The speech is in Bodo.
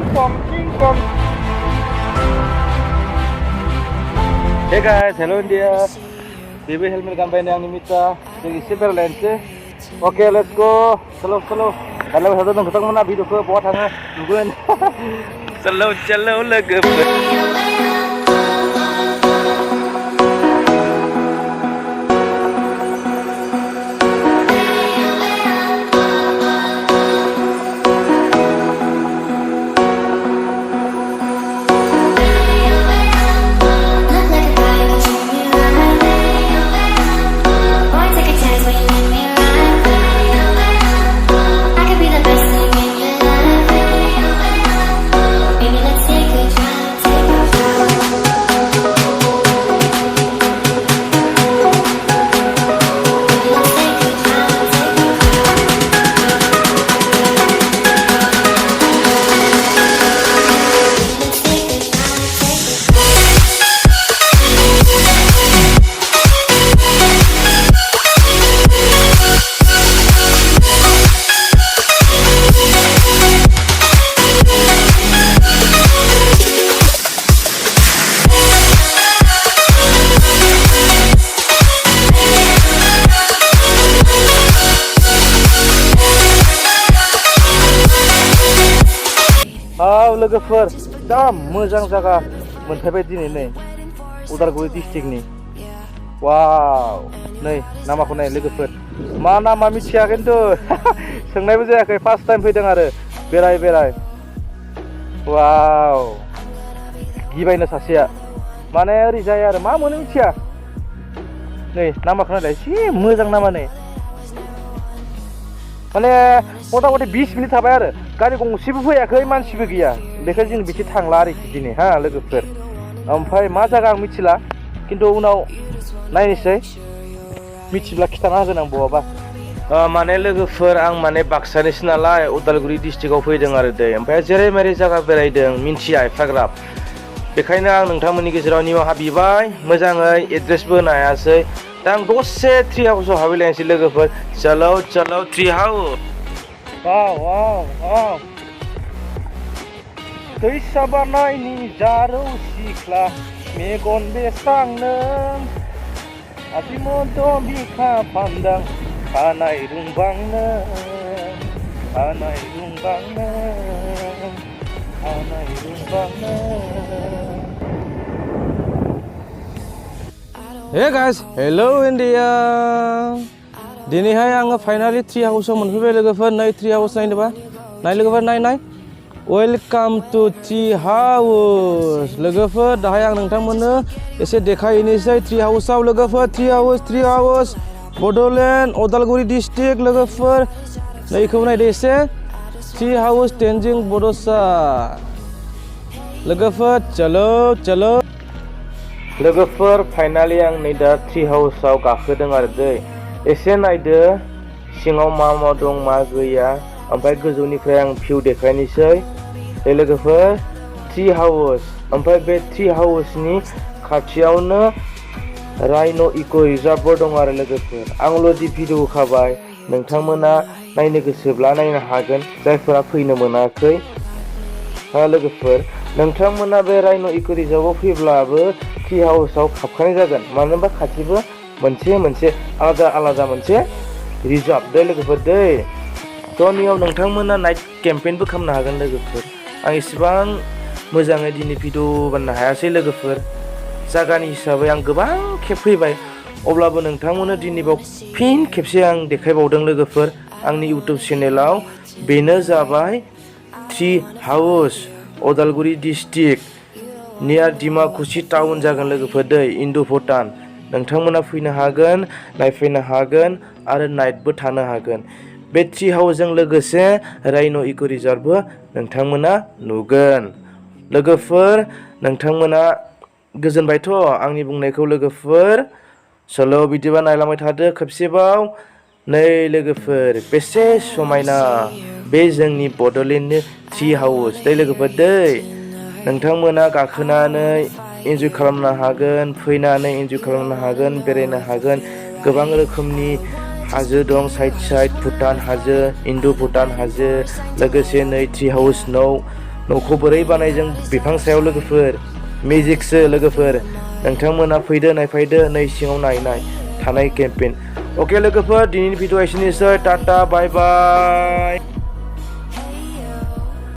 Hey guys, hello India. Baby helmet gambarnya yang nimita. Jadi super lens. Okay, let's go. Slow. Kalau satu tong ketemu mana video ke bawah tengah. Tungguin. Slow lagi. लोगोफोर दा मोजां जागा मोनफैबाय दिनै नै उदालगुरि डिस्ट्रिक्टनि वाव नै नामाखौ नाय लोगोफोर मा नामा मिथिया खिन्थु सोंनायबो जायाखै फार्स्ट टाइम फैदों आरो बेराय वाव गिबायनो सासेया माने ओरै जायो आरो मा मोनो मिथिया नै नामाखौ नायलाय एसे मोजां नामा नै माने मथा मथि 20 मिनिट थाबाय आरो गारि गंसेबो फैयाखै मानसिबो गैया बेखायनो जों बिथिं थांला आरोखि दिनै हा लोगोफोर ओमफ्राय मा जायगा आं मिथिला खिन्थु उनाव नायनोसै मिथिब्ला खिथाना होगोन आं बहाबा माने लोगोफोर आं माने बाक्सानिसो नालाय उदालगुरि डिस्ट्रिक्टआव फैदों आरो दै ओमफ्राय जेरै मेरै जायगा बेरायदों मिन्थिया एफाग्राब बेखायनो आं नोंथांमोननि गेजेराव निमाहा बिबाय मोजाङै एड्रेसबो होनो हायासै दा आं दसे ट्री हाउसआव हाबैलायनोसै लोगोफोर चलो ट्री हाउस वाव दैसा बारनायनि जारौ सिख्ला मेगन बेस्रांनो आथिमोन्थ' बिखा फान्दां खानाय रुंबांनो Hey guys, hello India. दिनैहाय आङो फाइनाली ट्री हाउसआव मोनफैबाय लोगोफोर नै ट्री हाउस नायनोबा नाय लोगोफोर नाय वेलकाम टू ट्री हाउस लोगोफोर दाहाय आं नोंथांमोननो एसे देखायनोसै ट्री हाउसआव लोगोफोर tree house Bodoland Udalguri district लोगोफोर नैखौ नायदो एसे ट्री हाउस तेनजिं बड'सा लोगोफोर चलो लोगोफोर फाइनाली आं नै दा ट्री हाउसआव गाखोदों आरो दै एसे नायदो सिङाव मा दं मा गैया ओमफ्राय गोजौनिफ्राय आं भिउ देखायनोसै बे लोगोफोर ट्री हाउस ओमफ्राय बे ट्री हाउसनि खाथियावनो राइन' इक' रिजार्भबो दं आरो लोगोफोर आं अलरेडि भिडिअ होखाबाय नोंथांमोना नायनो गोसोब्ला नायनो हागोन जायफोरा फैनो मोनाखै लोगोफोर नोंथांमोना बे राइन' इक' रिजार्भआव फैब्लाबो ट्री हाउसआव हाबखानाय जागोन मानो होनबा खाथिबो मोनसे आलादा मोनसे रिजार्भ दै लोगोफोर दै टनियाव नोंथांमोना नाइट केम्पेइनबो खालामनो हागोन लोगोफोर आं इसेबां मोजाङै दिनै भिडिअ बानायनो हायासै लोगोफोर जायगानि हिसाबै आं गोबां खेब फैबाय अब्लाबो नोंथांमोननो दिनैबाव फिन खेबसे आं देखायबावदों लोगोफोर आंनि इउटिउब चेनेलाव बेनो जाबाय ट्री हाउस उदालगुरि डिस्ट्रिक्ट नियार दिमाकुसि टाउन जागोन लोगोफोर दै इन्डो भुटान नोंथांमोना फैनो हागोन नायफैनो हागोन आरो नाइटबो थानो हागोन बे ट्री हाउसजों लोगोसे राइन' इक' रिजार्भबो नोंथांमोना नुगोन लोगोफोर नोंथांमोना गोजोनबायथ' आंनि बुंनायखौ लोगोफोर चलो बिदिबा नायलांबाय थादो खेबसेबाव नै लोगोफोर बेसे समायना बे जोंनि बड'लेण्डनि ट्री हाउस दै लोगोफोर दै नोंथांमोना गाखोनानै एन्जय खालामनो हागोन फैनानै एन्जय खालामनो हागोन बेरायनो हागोन गोबां रोखोमनि हाजो दं साइड भुटान हाजो इन्डो भुटान हाजो लोगोसे नै ट्री हाउस न'खौ बोरै बानायजों बिफां सायाव लोगोफोर मेजिकसो लोगोफोर नोंथांमोना फैदो नायफैदो नै सिङाव नायनाय थानाय केम्पेइन अके लोगोफोर दिनैनि भिडिअ एसेनोसै टाटा बाय बाय